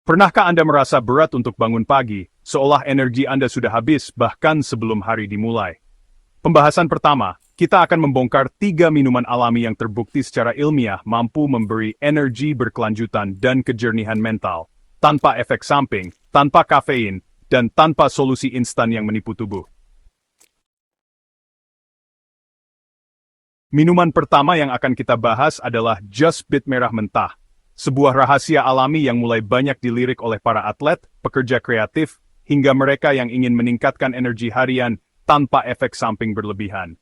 Pernahkah Anda merasa berat untuk bangun pagi, seolah energi Anda sudah habis bahkan sebelum hari dimulai? Pembahasan pertama, kita akan membongkar 3 minuman alami yang terbukti secara ilmiah mampu memberi energi berkelanjutan dan kejernihan mental, tanpa efek samping, tanpa kafein, dan tanpa solusi instan yang menipu tubuh. Minuman pertama yang akan kita bahas adalah Just Bit merah mentah. Sebuah rahasia alami yang mulai banyak dilirik oleh para atlet, pekerja kreatif, hingga mereka yang ingin meningkatkan energi harian tanpa efek samping berlebihan.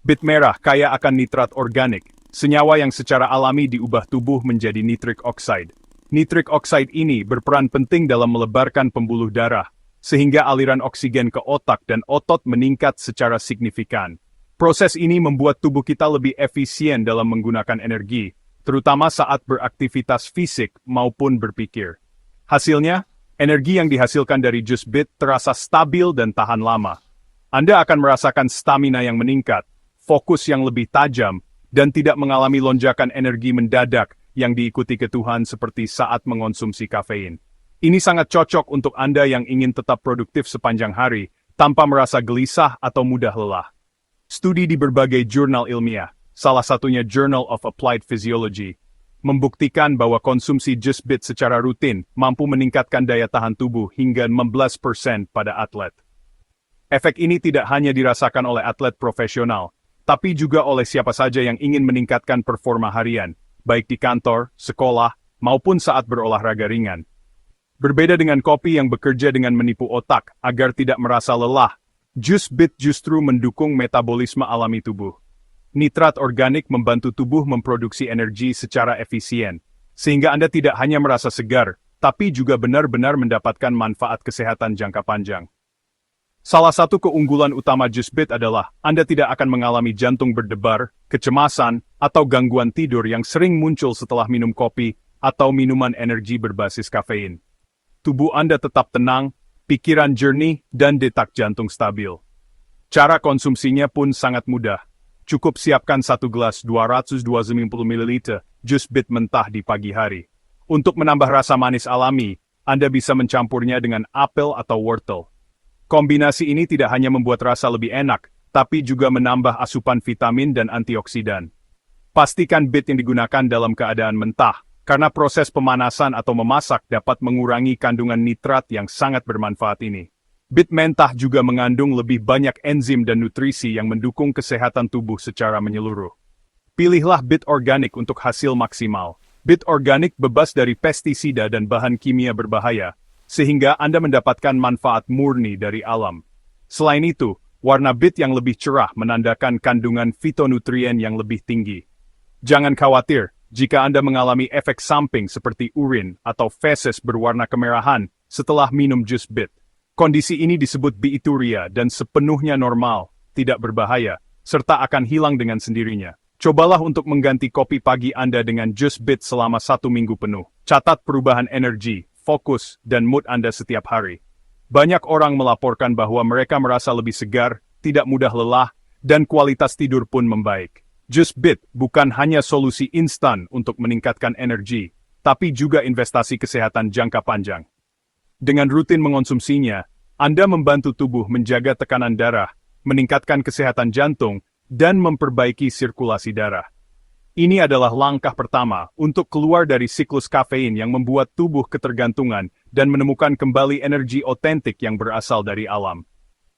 Bit merah kaya akan nitrat organik, senyawa yang secara alami diubah tubuh menjadi nitric oxide. Nitric oxide ini berperan penting dalam melebarkan pembuluh darah, sehingga aliran oksigen ke otak dan otot meningkat secara signifikan. Proses ini membuat tubuh kita lebih efisien dalam menggunakan energi, terutama saat beraktivitas fisik maupun berpikir. Hasilnya, energi yang dihasilkan dari Just Bit terasa stabil dan tahan lama. Anda akan merasakan stamina yang meningkat, fokus yang lebih tajam, dan tidak mengalami lonjakan energi mendadak yang diikuti ketuhan seperti saat mengonsumsi kafein. Ini sangat cocok untuk Anda yang ingin tetap produktif sepanjang hari, tanpa merasa gelisah atau mudah lelah. Studi di berbagai jurnal ilmiah, salah satunya Journal of Applied Physiology, membuktikan bahwa konsumsi Just Bit secara rutin mampu meningkatkan daya tahan tubuh hingga 16% pada atlet. Efek ini tidak hanya dirasakan oleh atlet profesional, tapi juga oleh siapa saja yang ingin meningkatkan performa harian, baik di kantor, sekolah, maupun saat berolahraga ringan. Berbeda dengan kopi yang bekerja dengan menipu otak agar tidak merasa lelah, Just Bit justru mendukung metabolisme alami tubuh. Nitrat organik membantu tubuh memproduksi energi secara efisien, sehingga Anda tidak hanya merasa segar, tapi juga benar-benar mendapatkan manfaat kesehatan jangka panjang. Salah satu keunggulan utama Just Bit adalah Anda tidak akan mengalami jantung berdebar, kecemasan, atau gangguan tidur yang sering muncul setelah minum kopi atau minuman energi berbasis kafein. Tubuh Anda tetap tenang, pikiran jernih, dan detak jantung stabil. Cara konsumsinya pun sangat mudah. Cukup siapkan 1 gelas 220 ml Just Bit mentah di pagi hari. Untuk menambah rasa manis alami, Anda bisa mencampurnya dengan apel atau wortel. Kombinasi ini tidak hanya membuat rasa lebih enak, tapi juga menambah asupan vitamin dan antioksidan. Pastikan Bit yang digunakan dalam keadaan mentah, karena proses pemanasan atau memasak dapat mengurangi kandungan nitrat yang sangat bermanfaat ini. Bit mentah juga mengandung lebih banyak enzim dan nutrisi yang mendukung kesehatan tubuh secara menyeluruh. Pilihlah Bit organik untuk hasil maksimal. Bit organik bebas dari pestisida dan bahan kimia berbahaya, sehingga Anda mendapatkan manfaat murni dari alam. Selain itu, warna Bit yang lebih cerah menandakan kandungan fitonutrien yang lebih tinggi. Jangan khawatir jika Anda mengalami efek samping seperti urin atau feses berwarna kemerahan setelah minum Just Bit. Kondisi ini disebut biuturia dan sepenuhnya normal, tidak berbahaya, serta akan hilang dengan sendirinya. Cobalah untuk mengganti kopi pagi Anda dengan Just Bit selama 1 minggu penuh. Catat perubahan energi, fokus, dan mood Anda setiap hari. Banyak orang melaporkan bahwa mereka merasa lebih segar, tidak mudah lelah, dan kualitas tidur pun membaik. Just Bit bukan hanya solusi instan untuk meningkatkan energi, tapi juga investasi kesehatan jangka panjang. Dengan rutin mengonsumsinya, Anda membantu tubuh menjaga tekanan darah, meningkatkan kesehatan jantung, dan memperbaiki sirkulasi darah. Ini adalah langkah pertama untuk keluar dari siklus kafein yang membuat tubuh ketergantungan dan menemukan kembali energi otentik yang berasal dari alam.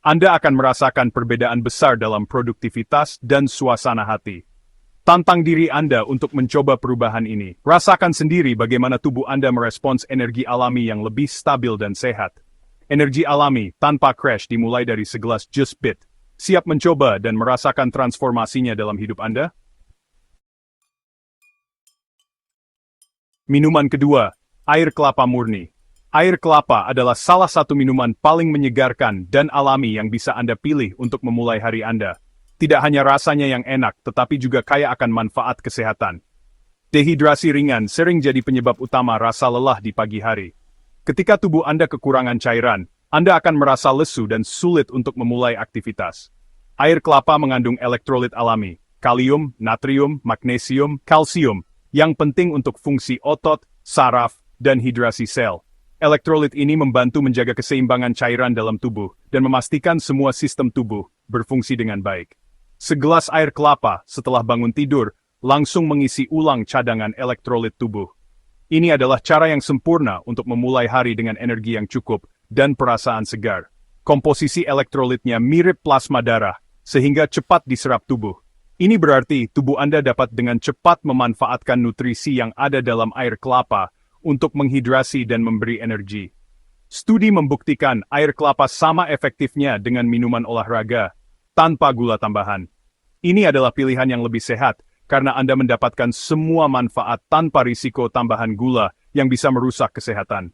Anda akan merasakan perbedaan besar dalam produktivitas dan suasana hati. Tantang diri Anda untuk mencoba perubahan ini. Rasakan sendiri bagaimana tubuh Anda merespons energi alami yang lebih stabil dan sehat. Energi alami tanpa crash dimulai dari segelas Just Bit. Siap mencoba dan merasakan transformasinya dalam hidup Anda? Minuman kedua, air kelapa murni. Air kelapa adalah salah satu minuman paling menyegarkan dan alami yang bisa Anda pilih untuk memulai hari Anda. Tidak hanya rasanya yang enak, tetapi juga kaya akan manfaat kesehatan. Dehidrasi ringan sering jadi penyebab utama rasa lelah di pagi hari. Ketika tubuh Anda kekurangan cairan, Anda akan merasa lesu dan sulit untuk memulai aktivitas. Air kelapa mengandung elektrolit alami, kalium, natrium, magnesium, kalsium, yang penting untuk fungsi otot, saraf, dan hidrasi sel. Elektrolit ini membantu menjaga keseimbangan cairan dalam tubuh dan memastikan semua sistem tubuh berfungsi dengan baik. Segelas air kelapa setelah bangun tidur langsung mengisi ulang cadangan elektrolit tubuh. Ini adalah cara yang sempurna untuk memulai hari dengan energi yang cukup dan perasaan segar. Komposisi elektrolitnya mirip plasma darah, sehingga cepat diserap tubuh. Ini berarti tubuh Anda dapat dengan cepat memanfaatkan nutrisi yang ada dalam air kelapa untuk menghidrasi dan memberi energi. Studi membuktikan air kelapa sama efektifnya dengan minuman olahraga, tanpa gula tambahan. Ini adalah pilihan yang lebih sehat, karena Anda mendapatkan semua manfaat tanpa risiko tambahan gula yang bisa merusak kesehatan.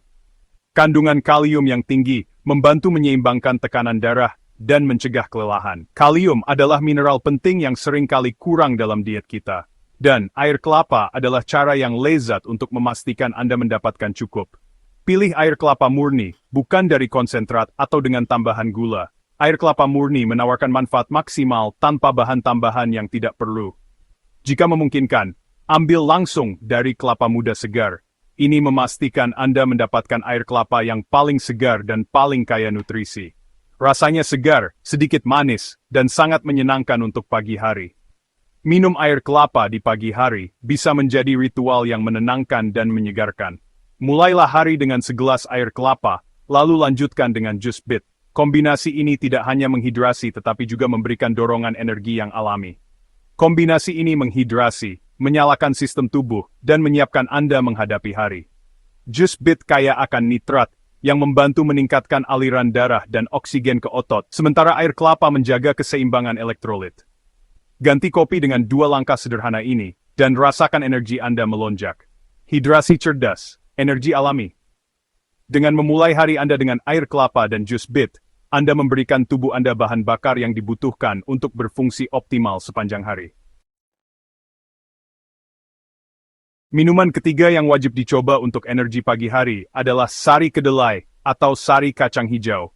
Kandungan kalium yang tinggi membantu menyeimbangkan tekanan darah dan mencegah kelelahan. Kalium adalah mineral penting yang seringkali kurang dalam diet kita. Dan air kelapa adalah cara yang lezat untuk memastikan Anda mendapatkan cukup. Pilih air kelapa murni, bukan dari konsentrat atau dengan tambahan gula. Air kelapa murni menawarkan manfaat maksimal tanpa bahan tambahan yang tidak perlu. Jika memungkinkan, ambil langsung dari kelapa muda segar. Ini memastikan Anda mendapatkan air kelapa yang paling segar dan paling kaya nutrisi. Rasanya segar, sedikit manis, dan sangat menyenangkan untuk pagi hari. Minum air kelapa di pagi hari bisa menjadi ritual yang menenangkan dan menyegarkan. Mulailah hari dengan segelas air kelapa, lalu lanjutkan dengan jus bit. Kombinasi ini tidak hanya menghidrasi tetapi juga memberikan dorongan energi yang alami. Kombinasi ini menghidrasi, menyalakan sistem tubuh, dan menyiapkan Anda menghadapi hari. Jus bit kaya akan nitrat, yang membantu meningkatkan aliran darah dan oksigen ke otot, sementara air kelapa menjaga keseimbangan elektrolit. Ganti kopi dengan 2 langkah sederhana ini, dan rasakan energi Anda melonjak. Hidrasi cerdas, energi alami. Dengan memulai hari Anda dengan air kelapa dan jus bit, Anda memberikan tubuh Anda bahan bakar yang dibutuhkan untuk berfungsi optimal sepanjang hari. Minuman ketiga yang wajib dicoba untuk energi pagi hari adalah sari kedelai atau sari kacang hijau.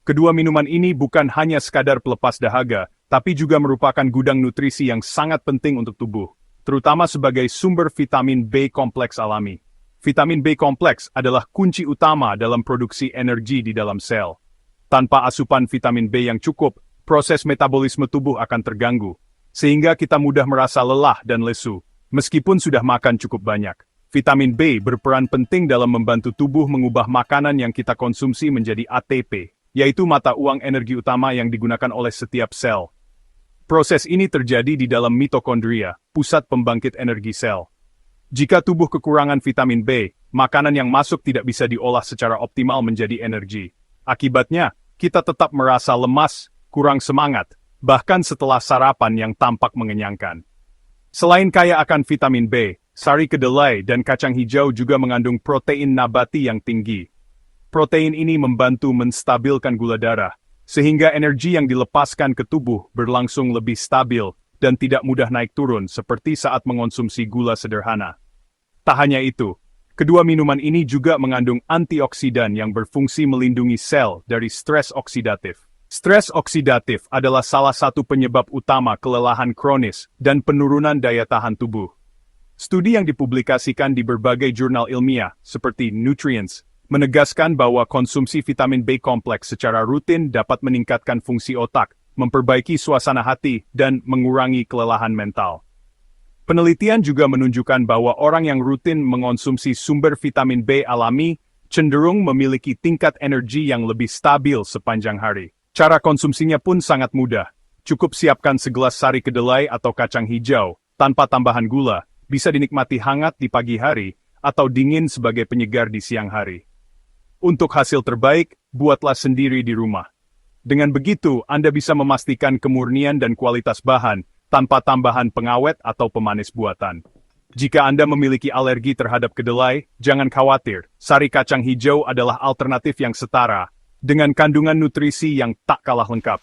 Kedua minuman ini bukan hanya sekadar pelepas dahaga, tapi juga merupakan gudang nutrisi yang sangat penting untuk tubuh, terutama sebagai sumber vitamin B kompleks alami. Vitamin B kompleks adalah kunci utama dalam produksi energi di dalam sel. Tanpa asupan vitamin B yang cukup, proses metabolisme tubuh akan terganggu, sehingga kita mudah merasa lelah dan lesu. Meskipun sudah makan cukup banyak, vitamin B berperan penting dalam membantu tubuh mengubah makanan yang kita konsumsi menjadi ATP, yaitu mata uang energi utama yang digunakan oleh setiap sel. Proses ini terjadi di dalam mitokondria, pusat pembangkit energi sel. Jika tubuh kekurangan vitamin B, makanan yang masuk tidak bisa diolah secara optimal menjadi energi. Akibatnya, kita tetap merasa lemas, kurang semangat, bahkan setelah sarapan yang tampak mengenyangkan. Selain kaya akan vitamin B, sari kedelai dan kacang hijau juga mengandung protein nabati yang tinggi. Protein ini membantu menstabilkan gula darah, sehingga energi yang dilepaskan ke tubuh berlangsung lebih stabil dan tidak mudah naik turun seperti saat mengonsumsi gula sederhana. Tak hanya itu, kedua minuman ini juga mengandung antioksidan yang berfungsi melindungi sel dari stres oksidatif. Stres oksidatif adalah salah satu penyebab utama kelelahan kronis dan penurunan daya tahan tubuh. Studi yang dipublikasikan di berbagai jurnal ilmiah, seperti Nutrients, menegaskan bahwa konsumsi vitamin B kompleks secara rutin dapat meningkatkan fungsi otak, memperbaiki suasana hati, dan mengurangi kelelahan mental. Penelitian juga menunjukkan bahwa orang yang rutin mengonsumsi sumber vitamin B alami cenderung memiliki tingkat energi yang lebih stabil sepanjang hari. Cara konsumsinya pun sangat mudah. Cukup siapkan segelas sari kedelai atau kacang hijau, tanpa tambahan gula, bisa dinikmati hangat di pagi hari, atau dingin sebagai penyegar di siang hari. Untuk hasil terbaik, buatlah sendiri di rumah. Dengan begitu, Anda bisa memastikan kemurnian dan kualitas bahan, tanpa tambahan pengawet atau pemanis buatan. Jika Anda memiliki alergi terhadap kedelai, jangan khawatir, sari kacang hijau adalah alternatif yang setara, dengan kandungan nutrisi yang tak kalah lengkap.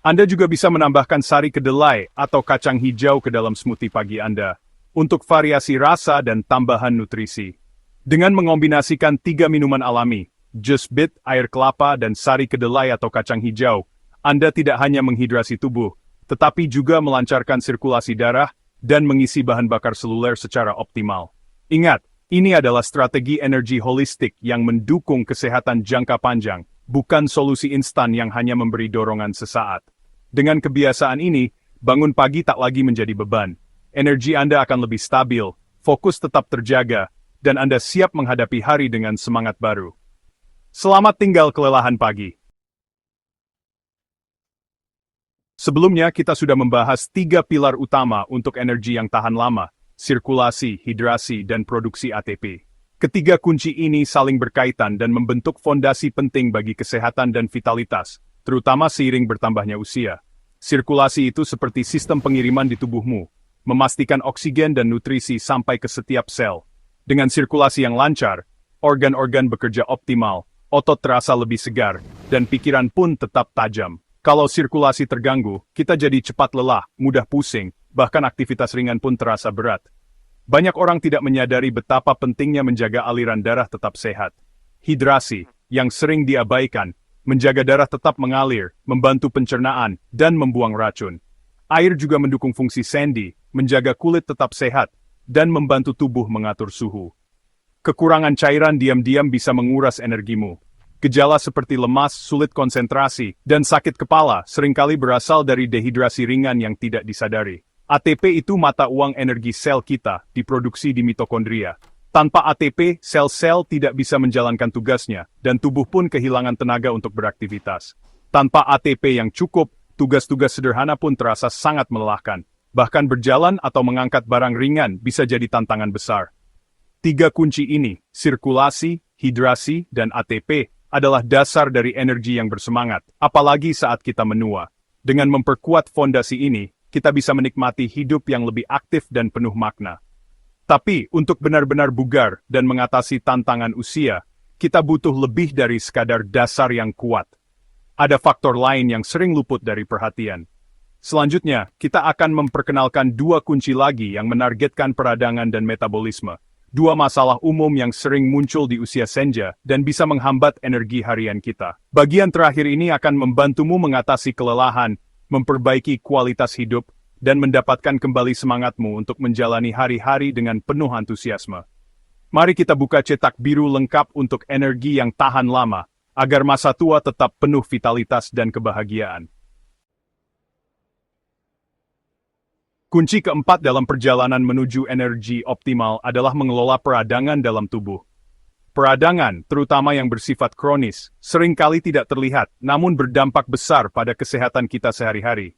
Anda juga bisa menambahkan sari kedelai atau kacang hijau ke dalam smoothie pagi Anda, untuk variasi rasa dan tambahan nutrisi. Dengan mengombinasikan 3 minuman alami, jus bit, air kelapa, dan sari kedelai atau kacang hijau, Anda tidak hanya menghidrasi tubuh, tetapi juga melancarkan sirkulasi darah dan mengisi bahan bakar seluler secara optimal. Ingat, Ini adalah strategi energi holistik yang mendukung kesehatan jangka panjang, bukan solusi instan yang hanya memberi dorongan sesaat. Dengan kebiasaan ini, bangun pagi tak lagi menjadi beban. Energi Anda akan lebih stabil, fokus tetap terjaga, dan Anda siap menghadapi hari dengan semangat baru. Selamat tinggal kelelahan pagi. Sebelumnya kita sudah membahas 3 pilar utama untuk energi yang tahan lama, sirkulasi, hidrasi, dan produksi ATP. Ketiga kunci ini saling berkaitan dan membentuk fondasi penting bagi kesehatan dan vitalitas, terutama seiring bertambahnya usia. Sirkulasi itu seperti sistem pengiriman di tubuhmu, memastikan oksigen dan nutrisi sampai ke setiap sel. Dengan sirkulasi yang lancar, organ-organ bekerja optimal, otot terasa lebih segar, dan pikiran pun tetap tajam. Kalau sirkulasi terganggu, kita jadi cepat lelah, mudah pusing, bahkan aktivitas ringan pun terasa berat. Banyak orang tidak menyadari betapa pentingnya menjaga aliran darah tetap sehat. Hidrasi, yang sering diabaikan, menjaga darah tetap mengalir, membantu pencernaan, dan membuang racun. Air juga mendukung fungsi sendi, menjaga kulit tetap sehat, dan membantu tubuh mengatur suhu. Kekurangan cairan diam-diam bisa menguras energimu. Gejala seperti lemas, sulit konsentrasi, dan sakit kepala seringkali berasal dari dehidrasi ringan yang tidak disadari. ATP itu mata uang energi sel kita, diproduksi di mitokondria. Tanpa ATP, sel-sel tidak bisa menjalankan tugasnya, dan tubuh pun kehilangan tenaga untuk beraktivitas. Tanpa ATP yang cukup, tugas-tugas sederhana pun terasa sangat melelahkan. Bahkan berjalan atau mengangkat barang ringan bisa jadi tantangan besar. 3 kunci ini, sirkulasi, hidrasi, dan ATP, adalah dasar dari energi yang bersemangat, apalagi saat kita menua. Dengan memperkuat fondasi ini, kita bisa menikmati hidup yang lebih aktif dan penuh makna. Tapi, untuk benar-benar bugar dan mengatasi tantangan usia, kita butuh lebih dari sekadar dasar yang kuat. Ada faktor lain yang sering luput dari perhatian. Selanjutnya, kita akan memperkenalkan 2 kunci lagi yang menargetkan peradangan dan metabolisme. 2 masalah umum yang sering muncul di usia senja dan bisa menghambat energi harian kita. Bagian terakhir ini akan membantumu mengatasi kelelahan, memperbaiki kualitas hidup, dan mendapatkan kembali semangatmu untuk menjalani hari-hari dengan penuh antusiasme. Mari kita buka cetak biru lengkap untuk energi yang tahan lama, agar masa tua tetap penuh vitalitas dan kebahagiaan. Kunci keempat dalam perjalanan menuju energi optimal adalah mengelola peradangan dalam tubuh. Peradangan, terutama yang bersifat kronis, seringkali tidak terlihat, namun berdampak besar pada kesehatan kita sehari-hari.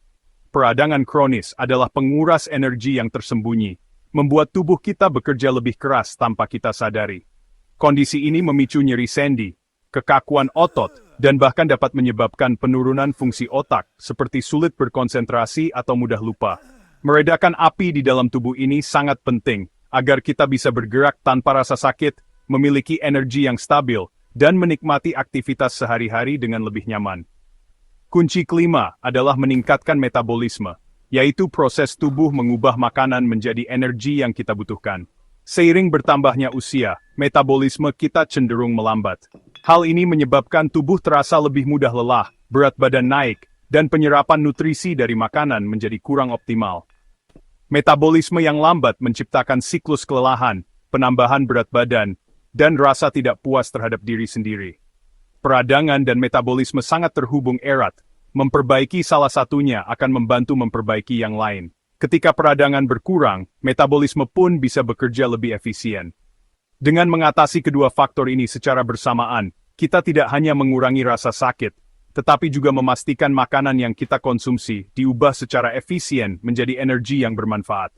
Peradangan kronis adalah penguras energi yang tersembunyi, membuat tubuh kita bekerja lebih keras tanpa kita sadari. Kondisi ini memicu nyeri sendi, kekakuan otot, dan bahkan dapat menyebabkan penurunan fungsi otak, seperti sulit berkonsentrasi atau mudah lupa. Meredakan api di dalam tubuh ini sangat penting, agar kita bisa bergerak tanpa rasa sakit, memiliki energi yang stabil, dan menikmati aktivitas sehari-hari dengan lebih nyaman. Kunci kelima adalah meningkatkan metabolisme, yaitu proses tubuh mengubah makanan menjadi energi yang kita butuhkan. Seiring bertambahnya usia, metabolisme kita cenderung melambat. Hal ini menyebabkan tubuh terasa lebih mudah lelah, berat badan naik, dan penyerapan nutrisi dari makanan menjadi kurang optimal. Metabolisme yang lambat menciptakan siklus kelelahan, penambahan berat badan, dan rasa tidak puas terhadap diri sendiri. Peradangan dan metabolisme sangat terhubung erat, memperbaiki salah satunya akan membantu memperbaiki yang lain. Ketika peradangan berkurang, metabolisme pun bisa bekerja lebih efisien. Dengan mengatasi kedua faktor ini secara bersamaan, kita tidak hanya mengurangi rasa sakit, tetapi juga memastikan makanan yang kita konsumsi diubah secara efisien menjadi energi yang bermanfaat.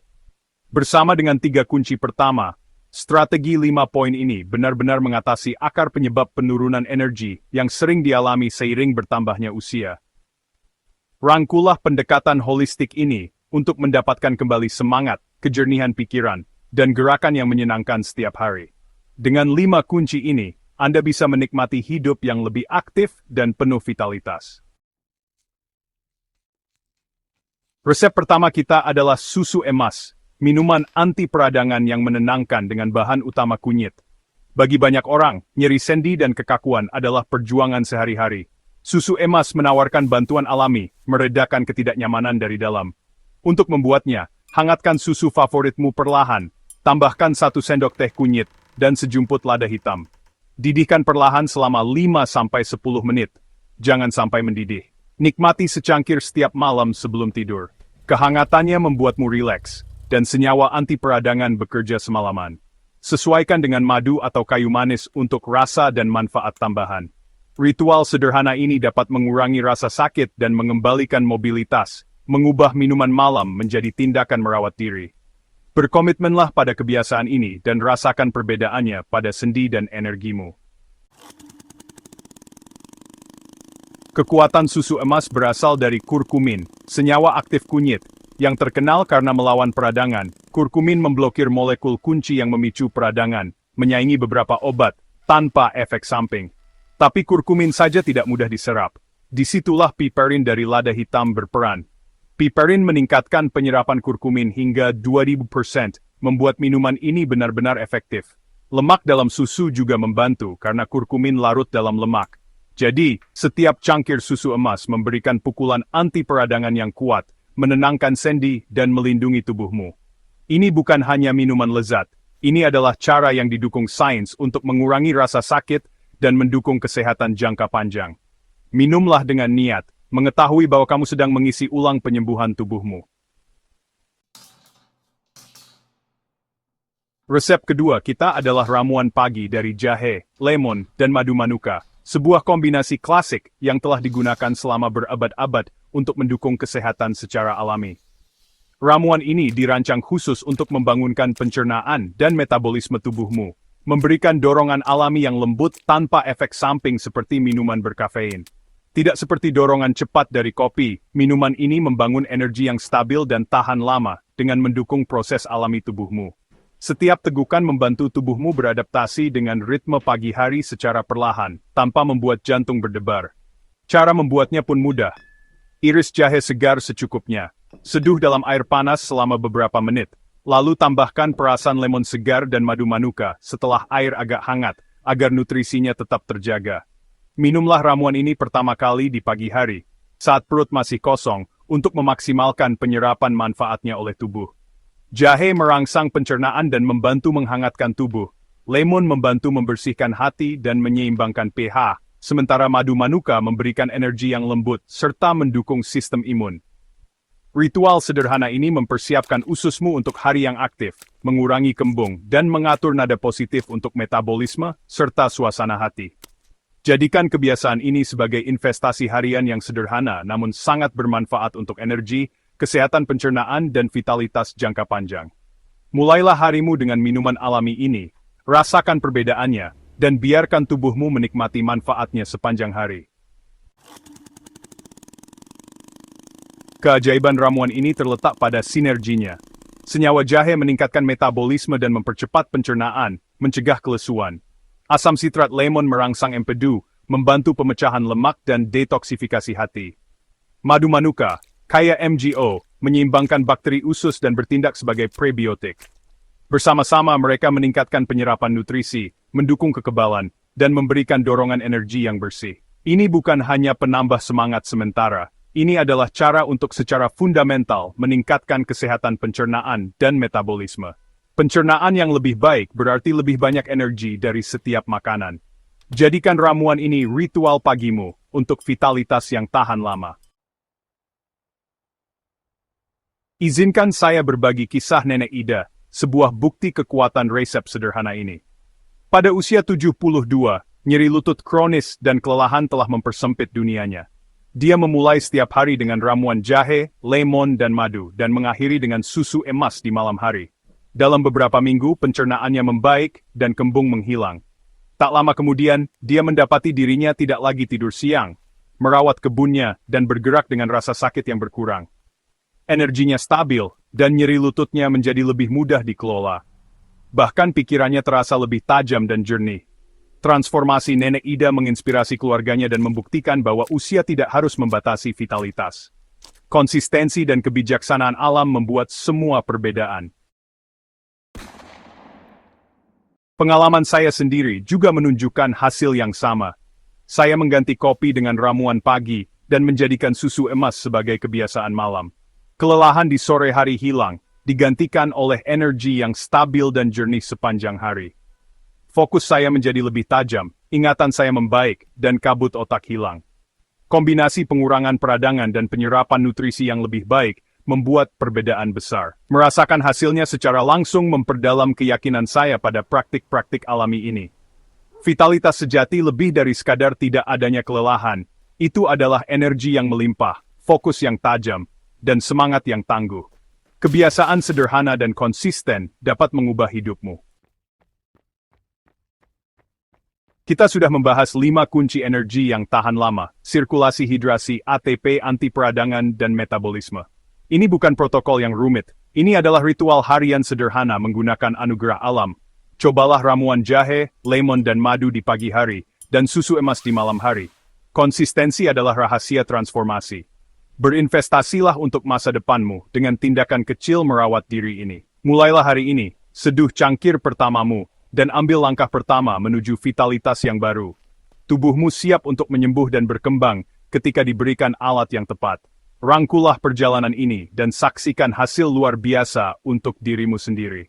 Bersama dengan 3 kunci pertama, strategi 5 poin ini benar-benar mengatasi akar penyebab penurunan energi yang sering dialami seiring bertambahnya usia. Rangkulah pendekatan holistik ini untuk mendapatkan kembali semangat, kejernihan pikiran, dan gerakan yang menyenangkan setiap hari. Dengan 5 kunci ini, Anda bisa menikmati hidup yang lebih aktif dan penuh vitalitas. Resep pertama kita adalah susu emas, minuman anti peradangan yang menenangkan dengan bahan utama kunyit. Bagi banyak orang, nyeri sendi dan kekakuan adalah perjuangan sehari-hari. Susu emas menawarkan bantuan alami, meredakan ketidaknyamanan dari dalam. Untuk membuatnya, hangatkan susu favoritmu perlahan, tambahkan 1 sendok teh kunyit, dan sejumput lada hitam. Didihkan perlahan selama 5-10 menit. Jangan sampai mendidih. Nikmati secangkir setiap malam sebelum tidur. Kehangatannya membuatmu rileks, dan senyawa anti peradangan bekerja semalaman. Sesuaikan dengan madu atau kayu manis untuk rasa dan manfaat tambahan. Ritual sederhana ini dapat mengurangi rasa sakit dan mengembalikan mobilitas, mengubah minuman malam menjadi tindakan merawat diri. Berkomitmenlah pada kebiasaan ini dan rasakan perbedaannya pada sendi dan energimu. Kekuatan susu emas berasal dari kurkumin, senyawa aktif kunyit, yang terkenal karena melawan peradangan. Kurkumin memblokir molekul kunci yang memicu peradangan, menyaingi beberapa obat, tanpa efek samping. Tapi kurkumin saja tidak mudah diserap. Disitulah piperin dari lada hitam berperan. Piperin meningkatkan penyerapan kurkumin hingga 2000%, membuat minuman ini benar-benar efektif. Lemak dalam susu juga membantu karena kurkumin larut dalam lemak. Jadi, setiap cangkir susu emas memberikan pukulan anti peradangan yang kuat, menenangkan sendi dan melindungi tubuhmu. Ini bukan hanya minuman lezat, ini adalah cara yang didukung sains untuk mengurangi rasa sakit dan mendukung kesehatan jangka panjang. Minumlah dengan niat, mengetahui bahwa kamu sedang mengisi ulang penyembuhan tubuhmu. Resep kedua kita adalah ramuan pagi dari jahe, lemon, dan madu manuka, sebuah kombinasi klasik yang telah digunakan selama berabad-abad untuk mendukung kesehatan secara alami. Ramuan ini dirancang khusus untuk membangunkan pencernaan dan metabolisme tubuhmu, memberikan dorongan alami yang lembut tanpa efek samping seperti minuman berkafein. Tidak seperti dorongan cepat dari kopi, minuman ini membangun energi yang stabil dan tahan lama dengan mendukung proses alami tubuhmu. Setiap tegukan membantu tubuhmu beradaptasi dengan ritme pagi hari secara perlahan, tanpa membuat jantung berdebar. Cara membuatnya pun mudah. Iris jahe segar secukupnya. Seduh dalam air panas selama beberapa menit. Lalu tambahkan perasan lemon segar dan madu manuka setelah air agak hangat, agar nutrisinya tetap terjaga. Minumlah ramuan ini pertama kali di pagi hari, saat perut masih kosong, untuk memaksimalkan penyerapan manfaatnya oleh tubuh. Jahe merangsang pencernaan dan membantu menghangatkan tubuh. Lemon membantu membersihkan hati dan menyeimbangkan pH, sementara madu manuka memberikan energi yang lembut serta mendukung sistem imun. Ritual sederhana ini mempersiapkan ususmu untuk hari yang aktif, mengurangi kembung, dan mengatur nada positif untuk metabolisme serta suasana hati. Jadikan kebiasaan ini sebagai investasi harian yang sederhana namun sangat bermanfaat untuk energi, kesehatan pencernaan, dan vitalitas jangka panjang. Mulailah harimu dengan minuman alami ini, rasakan perbedaannya, dan biarkan tubuhmu menikmati manfaatnya sepanjang hari. Keajaiban ramuan ini terletak pada sinerginya. Senyawa jahe meningkatkan metabolisme dan mempercepat pencernaan, mencegah kelesuan. Asam sitrat lemon merangsang empedu, membantu pemecahan lemak dan detoksifikasi hati. Madu manuka, kaya MGO, menyeimbangkan bakteri usus dan bertindak sebagai prebiotik. Bersama-sama mereka meningkatkan penyerapan nutrisi, mendukung kekebalan, dan memberikan dorongan energi yang bersih. Ini bukan hanya penambah semangat sementara, ini adalah cara untuk secara fundamental meningkatkan kesehatan pencernaan dan metabolisme. Pencernaan yang lebih baik berarti lebih banyak energi dari setiap makanan. Jadikan ramuan ini ritual pagimu untuk vitalitas yang tahan lama. Izinkan saya berbagi kisah Nenek Ida, sebuah bukti kekuatan resep sederhana ini. Pada usia 72, nyeri lutut kronis dan kelelahan telah mempersempit dunianya. Dia memulai setiap hari dengan ramuan jahe, lemon, dan madu, dan mengakhiri dengan susu emas di malam hari. Dalam beberapa minggu, pencernaannya membaik, dan kembung menghilang. Tak lama kemudian, dia mendapati dirinya tidak lagi tidur siang, merawat kebunnya, dan bergerak dengan rasa sakit yang berkurang. Energinya stabil, dan nyeri lututnya menjadi lebih mudah dikelola. Bahkan pikirannya terasa lebih tajam dan jernih. Transformasi Nenek Ida menginspirasi keluarganya dan membuktikan bahwa usia tidak harus membatasi vitalitas. Konsistensi dan kebijaksanaan alam membuat semua perbedaan. Pengalaman saya sendiri juga menunjukkan hasil yang sama. Saya mengganti kopi dengan ramuan pagi dan menjadikan susu emas sebagai kebiasaan malam. Kelelahan di sore hari hilang, digantikan oleh energi yang stabil dan jernih sepanjang hari. Fokus saya menjadi lebih tajam, ingatan saya membaik, dan kabut otak hilang. Kombinasi pengurangan peradangan dan penyerapan nutrisi yang lebih baik membuat perbedaan besar. Merasakan hasilnya secara langsung memperdalam keyakinan saya pada praktik-praktik alami ini. Vitalitas sejati lebih dari sekadar tidak adanya kelelahan. Itu adalah energi yang melimpah, fokus yang tajam, dan semangat yang tangguh. Kebiasaan sederhana dan konsisten dapat mengubah hidupmu. Kita sudah membahas 5 kunci energi yang tahan lama, sirkulasi hidrasi, ATP, anti-peradangan, dan metabolisme. Ini bukan protokol yang rumit, ini adalah ritual harian sederhana menggunakan anugerah alam. Cobalah ramuan jahe, lemon dan madu di pagi hari, dan susu emas di malam hari. Konsistensi adalah rahasia transformasi. Berinvestasilah untuk masa depanmu dengan tindakan kecil merawat diri ini. Mulailah hari ini, seduh cangkir pertamamu, dan ambil langkah pertama menuju vitalitas yang baru. Tubuhmu siap untuk menyembuh dan berkembang ketika diberikan alat yang tepat. Rangkulah perjalanan ini dan saksikan hasil luar biasa untuk dirimu sendiri.